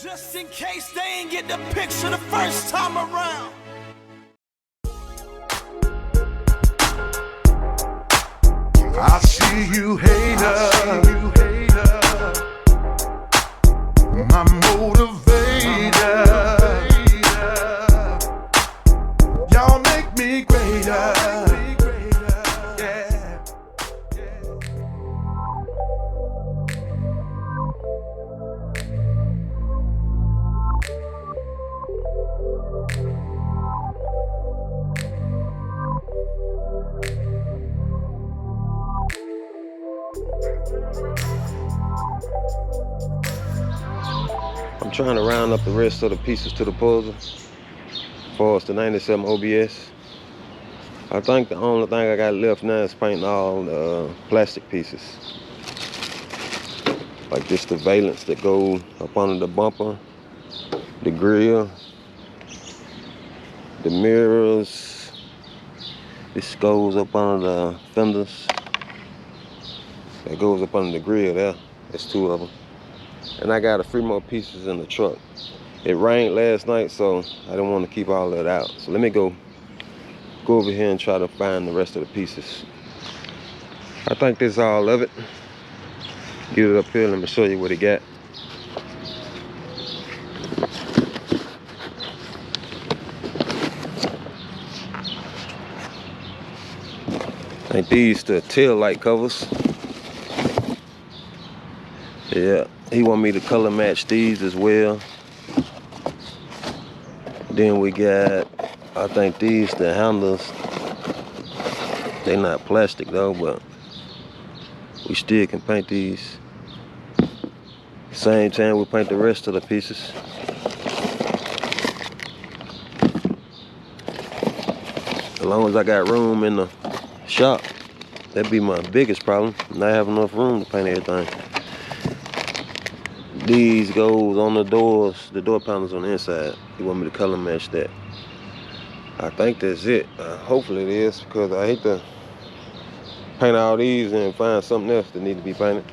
Just in case they ain't get the picture the first time around. I see you, hater. My motivator. Y'all make me greater. Yeah. I'm trying to round up the rest of the pieces to the puzzle for us the 97 OBS. I think the only thing I got left now is painting all the plastic pieces. Like just the valence that go up under the bumper, the grill, the mirrors. This goes up under the fenders. That goes up under the grill there. There's two of them. And I got a few more pieces in the truck. It rained last night, so I didn't want to keep all that out. So let me go over here and try to find the rest of the pieces. I think this is all of it. Get it up here, let me show you what it got. I think these the tail light covers. Yeah, he want me to color match these as well. Then we got, I think these the handles. They're not plastic though, but we still can paint these. Same time we paint the rest of the pieces. As long as I got room in the shop, that'd be my biggest problem. Not have enough room to paint everything. These goes on the doors, the door panels on the inside. You want me to color match that. I think that's it. Hopefully it is, because I hate to paint all these and find something else that need to be painted.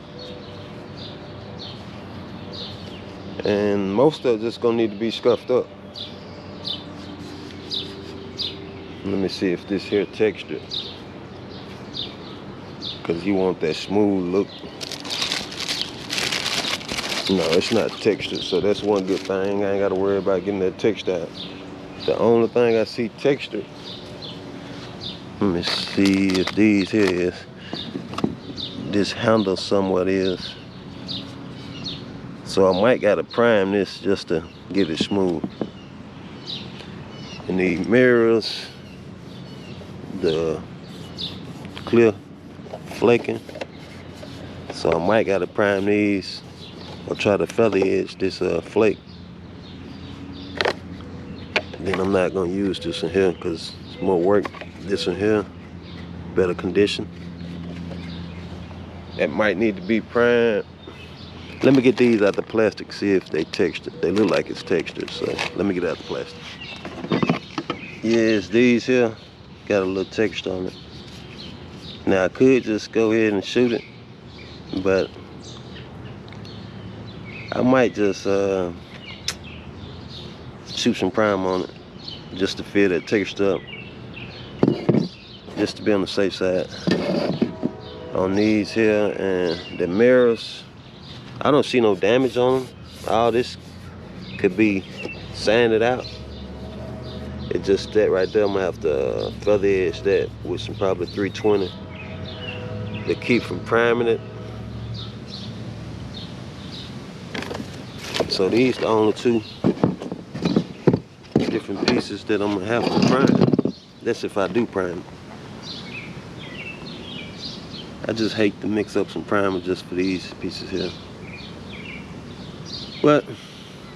And most of it's just gonna need to be scuffed up. Let me see if this here textured, because you want that smooth look. No, it's not textured, so that's one good thing. I ain't gotta worry about getting that texture out. The only thing I see textured, let me see if these here is, this handle somewhat is. So I might gotta prime this just to get it smooth. And the mirrors, the clear flaking. So I might gotta prime these or try to feather edge this flake. Then I'm not gonna use this in here because it's more work. This in here, better condition. That might need to be primed. Let me get these out the plastic, see if they textured. They look like it's textured, so let me get out the plastic. Yes, these here got a little texture on it. Now I could just go ahead and shoot it, but I might just shoot some prime on it just to fill that texture up, just to be on the safe side. On these here and the mirrors, I don't see no damage on them. All this could be sanded out. It's just that right there, I'm gonna have to feather edge that with some probably 320 to keep from priming it. So these the only two different pieces that I'm gonna have to prime. That's if I do prime. I just hate to mix up some primer just for these pieces here. But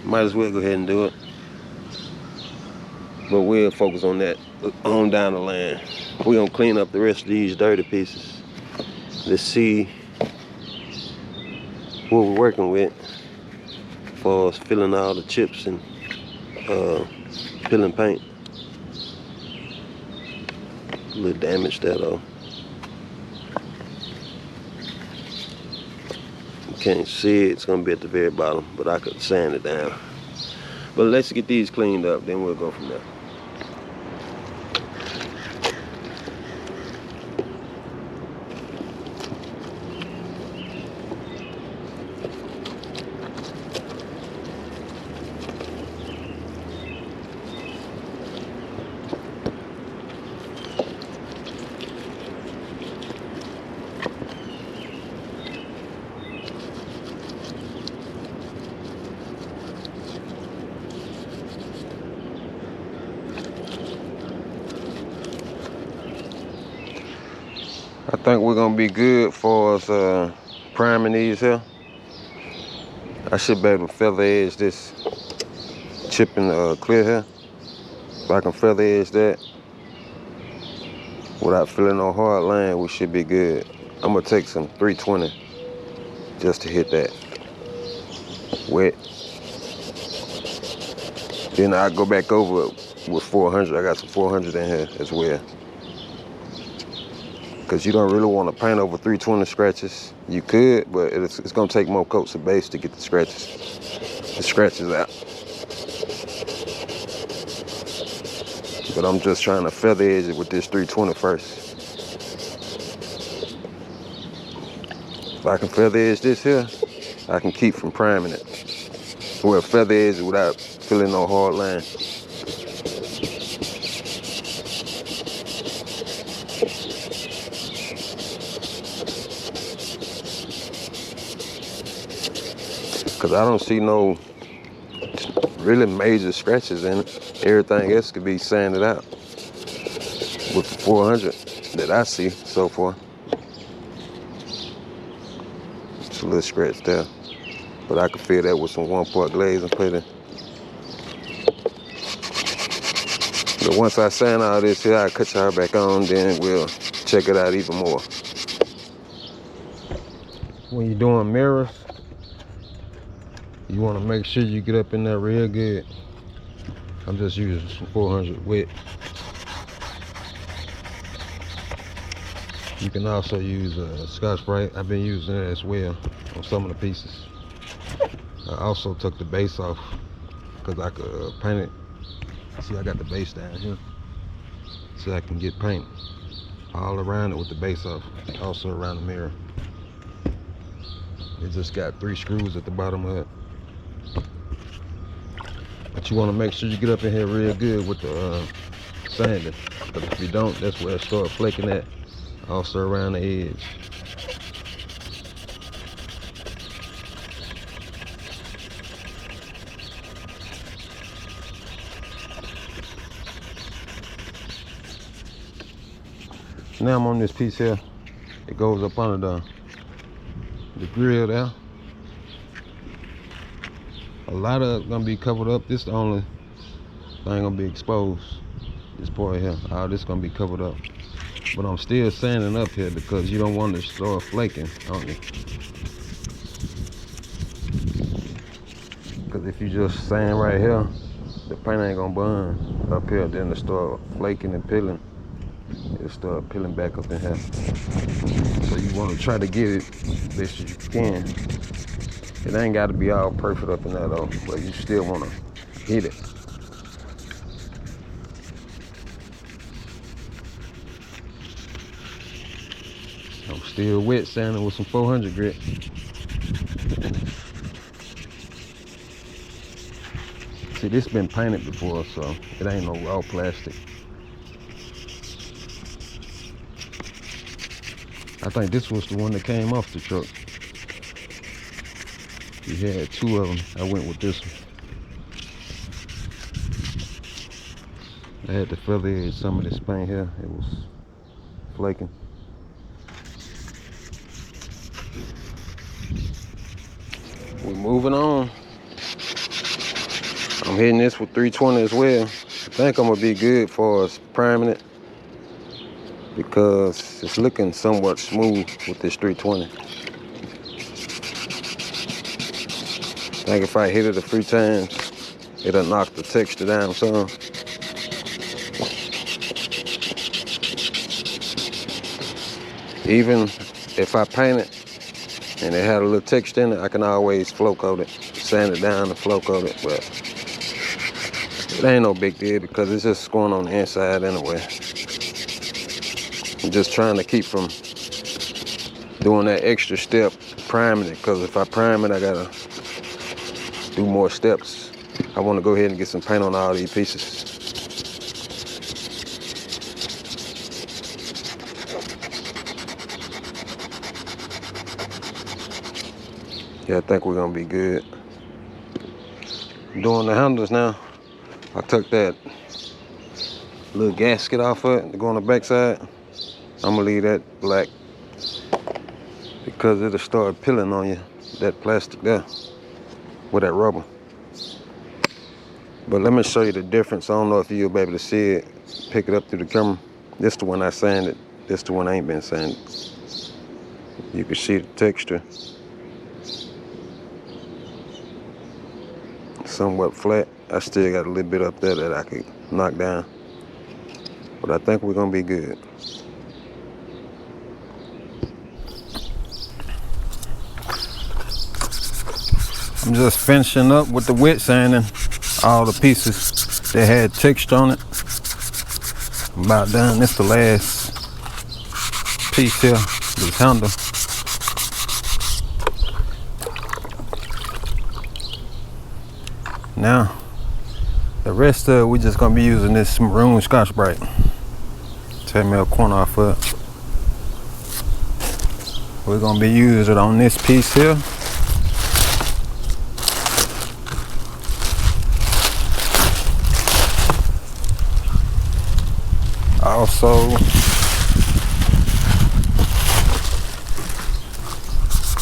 might as well go ahead and do it. But we'll focus on that on down the line. We're gonna clean up the rest of these dirty pieces. Let's see what we're working with for us filling all the chips and peeling paint. A little damage there though. can't see it, it's gonna be at the very bottom, but I could sand it down. But let's get these cleaned up, then we'll go from there. I think we're gonna be good for us priming these here. I should be able to feather edge this chipping clear here. If I can feather edge that without feeling no hard line, we should be good. I'm gonna take some 320 just to hit that wet. Then I go back over it with 400. I got some 400 in here as well. Because you don't really want to paint over 320 scratches. You could, but it's gonna take more coats of base to get the scratches out. But I'm just trying to feather edge it with this 320 first. If I can feather edge this here, I can keep from priming it. Well, feather edge it without feeling no hard line. Cause I don't see no really major scratches in it. Everything else could be sanded out with the 400 that I see so far. It's a little scratch there, but I could fill that with some 1-part glaze and put it. But once I sand all this here, I'll cut y'all back on, then we'll check it out even more. When you're doing mirrors, you want to make sure you get up in there real good. I'm just using some 400 wet. You can also use Scotch-Brite. I've been using it as well on some of the pieces. I also took the base off because I could paint it. See, I got the base down here, so I can get paint all around it with the base off, also around the mirror. It just got 3 screws at the bottom of it. But you want to make sure you get up in here real good with the sanding, because if you don't, that's where it starts flaking at, also around the edge. Now I'm on this piece here. It goes up under the grill there. A lot of it's gonna be covered up. This is the only thing gonna be exposed. This part here, all this gonna be covered up. But I'm still sanding up here because you don't want to start flaking on it. Because if you just sand right here, the paint ain't gonna burn up here. Then it start flaking and peeling. It'll start peeling back up in here. So you want to try to get it best as you can. It ain't got to be all perfect up in there though, but you still want to hit it. I'm still wet sanding with some 400 grit. See, this been painted before, so it ain't no raw plastic. I think this was the one that came off the truck. We had 2 of them. I went with this one. I had to feather edge some of this paint here. It was flaking. We're moving on. I'm hitting this with 320 as well. I think I'm gonna be good for us priming it because it's looking somewhat smooth with this 320. I think if I hit it a few times, it'll knock the texture down some. Even if I paint it and it had a little texture in it, I can always flow coat it, sand it down and flow coat it, but it ain't no big deal because it's just going on the inside anyway. I'm just trying to keep from doing that extra step, priming it, because if I prime it, I gotta do more steps. I want to go ahead and get some paint on all these pieces. Yeah, I think we're gonna be good. Doing the handles now. I took that little gasket off of it to go on the backside. I'm gonna leave that black because it'll start peeling on you, that plastic there with that rubber. But let me show you the difference. I don't know if you'll be able to see it, pick it up through the camera. This the one I sanded, this the one I ain't been sanded. You can see the texture. Somewhat flat. I still got a little bit up there that I could knock down. But I think we're gonna be good. I'm just finishing up with the wet sanding all the pieces that had texture on it. I'm about done. This the last piece here, this handle. Now, the rest of it, we're just gonna be using this maroon Scotch-Brite. Take me a corner off of it. We're gonna be using it on this piece here. Also,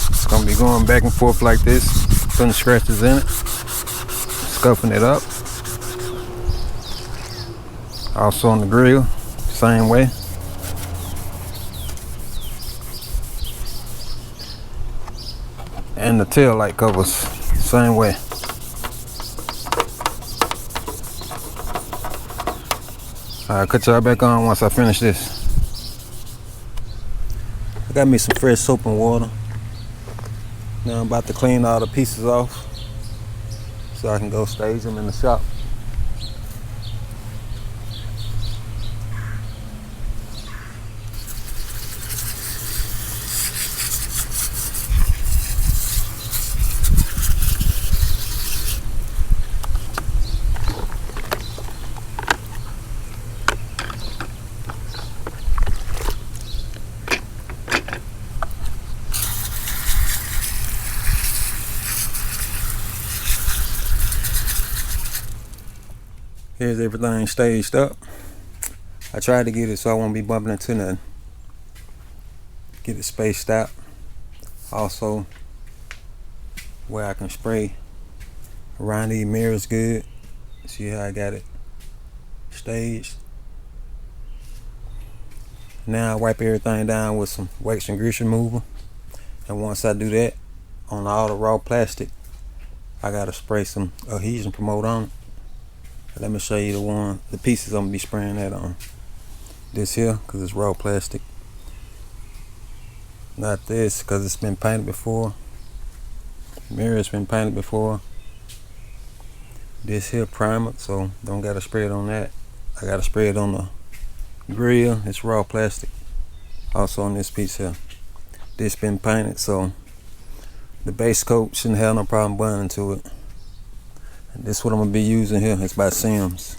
it's gonna be going back and forth like this, putting scratches in it, scuffing it up. Also on the grill, same way. And the tail light covers, same way. I'll cut y'all back on once I finish this. I got me some fresh soap and water. Now I'm about to clean all the pieces off so I can go stage them in the shop. Here's everything staged up. I tried to get it so I won't be bumping into nothing. Get it spaced out. Also, where I can spray around these mirrors good. See how I got it staged. Now I wipe everything down with some wax and grease remover. And once I do that, on all the raw plastic, I gotta spray some adhesion promoter on it. Let me show you the pieces I'm gonna be spraying that on. This here, cause it's raw plastic. Not this, cause it's been painted before. Mirror's been painted before. This here primer, so don't gotta spray it on that. I gotta spray it on the grill. It's raw plastic. Also on this piece here. This been painted, so the base coat shouldn't have no problem bonding to it. This is what I'm gonna be using here. It's by Sims.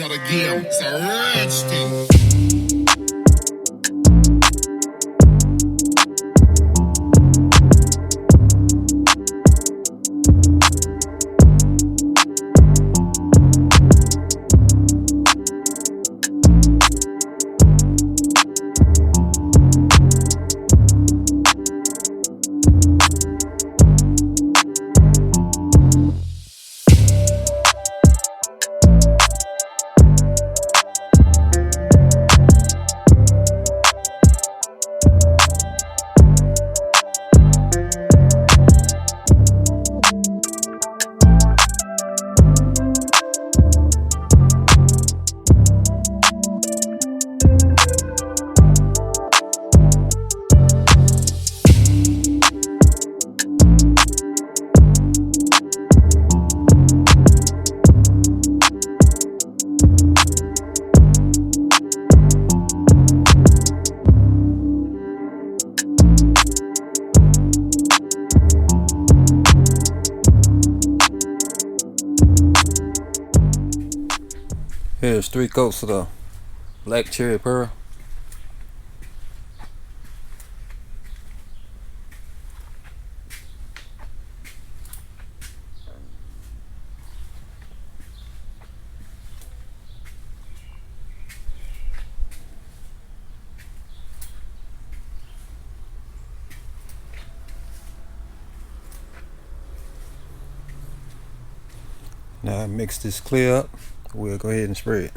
not a game, it's a rich thing. Here's 3 coats of the black cherry pearl. Now I mix this clear up. We'll go ahead and spray it.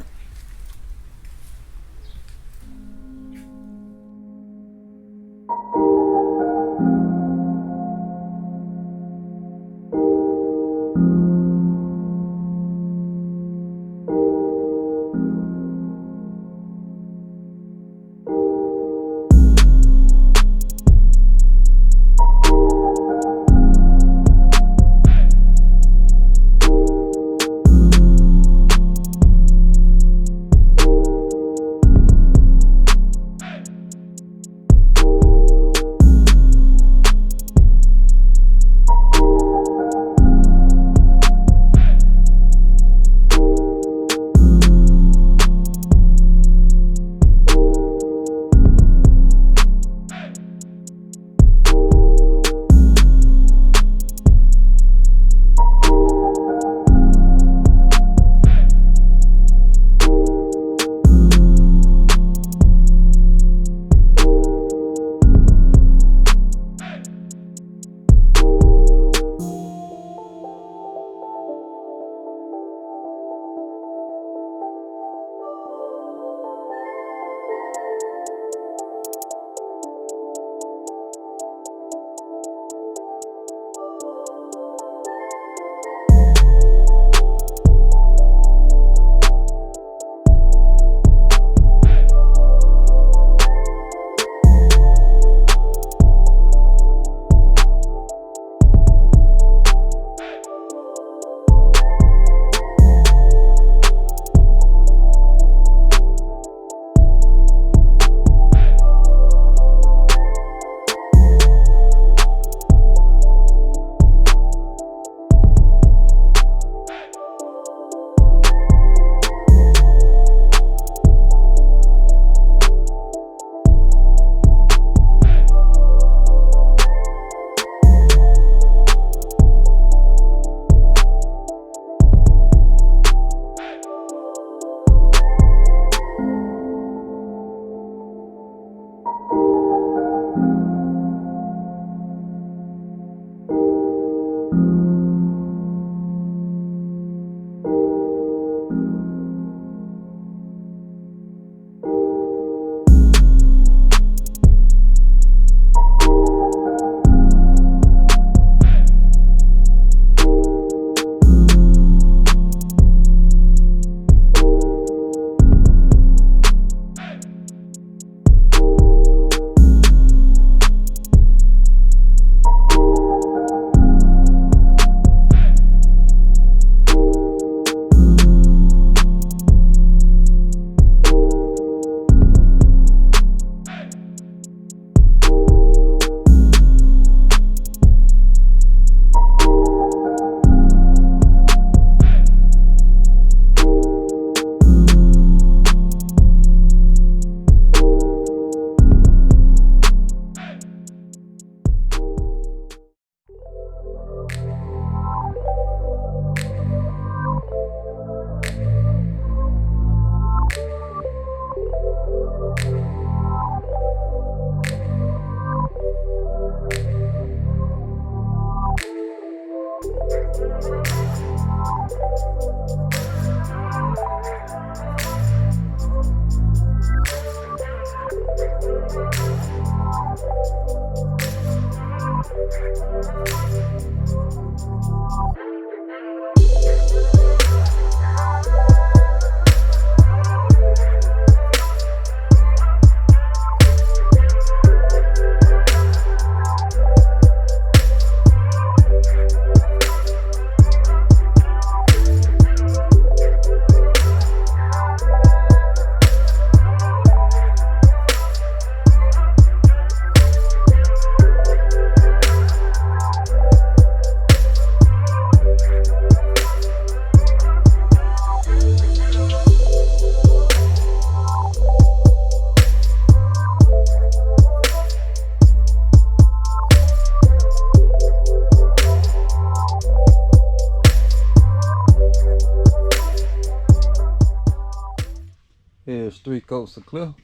Here's 3 coats of clear.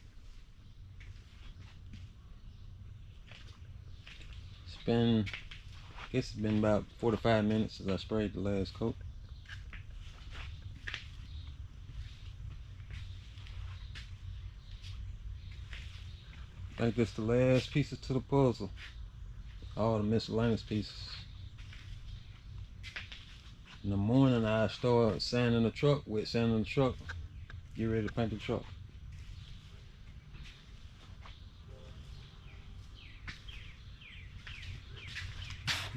I guess it's been about 45 minutes since I sprayed the last coat. I think it's the last pieces to the puzzle. All the miscellaneous pieces. In the morning I start sanding the truck, wet sanding the truck, get ready to paint the truck.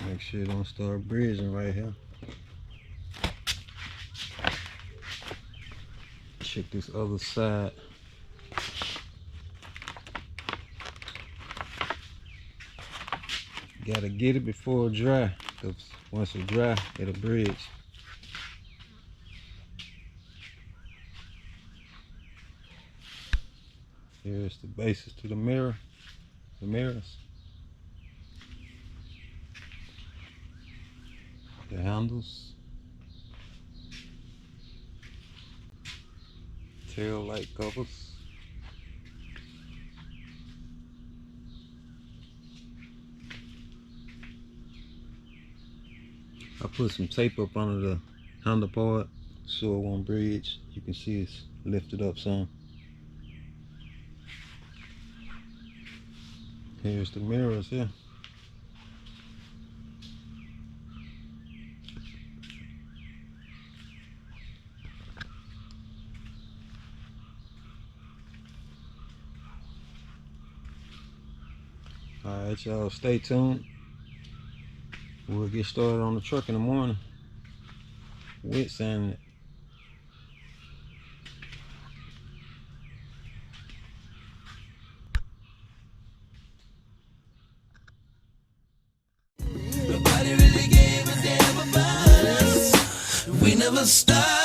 Make sure it don't start breezing right here. Check this other side. Gotta get it before it dry, because once it dry, it'll bridge. Here's the bases to the mirrors. The handles. Tail light covers. I put some tape up under the handle part so it won't bridge. You can see it's lifted up some. Here's the mirrors here. Alright, y'all, stay tuned. We'll get started on the truck in the morning. Wet sanding it. Nobody really gave a damn about us. We never stopped.